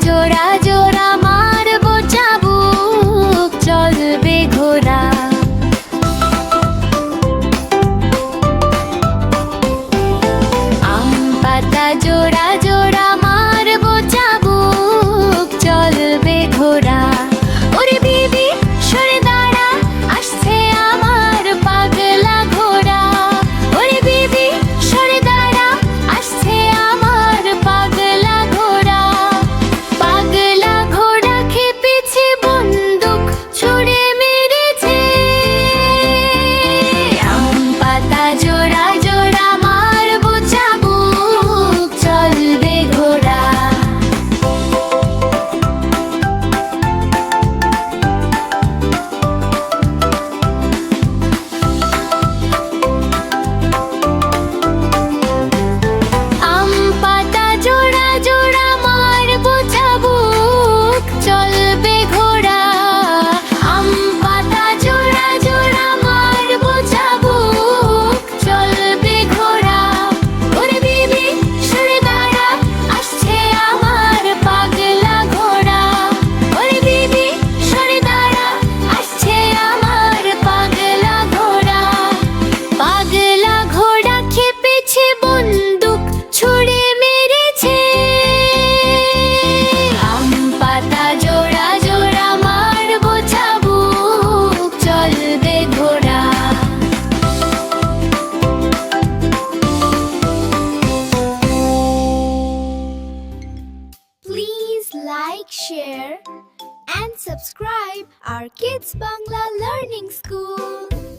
জোড়া জোড়া মারবো চাবুক, চলবে ঘোড়া। আম পাতা জোড়া জোড়া মারবো চাবুক, চলবে ঘোড়া। ওরে বিবি সরে দাঁড়া, আসছে আমার পাগলা ঘোড়া। ওরে বিবি সরে দাঁড়া, আসছে আমার পাগলা ঘোড়া। পাগলা ঘোড়া খেপেছে, বন্দুক ছুড়ে মেরেছে। আম পাতা জোড়া জোড়া মারবো চাবুক, চলবে ঘোড়া। আম পাতা জোড়া জোড়া মারবো চাবুক, চলবে ঘোড়া। আম পাতা জোড়া জোড়া মারবো চাবুক, চলবে ঘোড়া। ওরে বিবি সরে দাঁড়া, আসছে আমার পাগলা ঘোড়া। ওরে বিবি সরে দাঁড়া, আসছে আমার পাগলা ঘোড়া। পাগলা ঘোড়া খেপেছে, বন্দুক ছুড়ে মেরেছে। আম পাতা জোড়া জোড়া মারবো চাবুক, চলবে ঘোড়া। Please like, share and subscribe our Kids Bangla Learning School.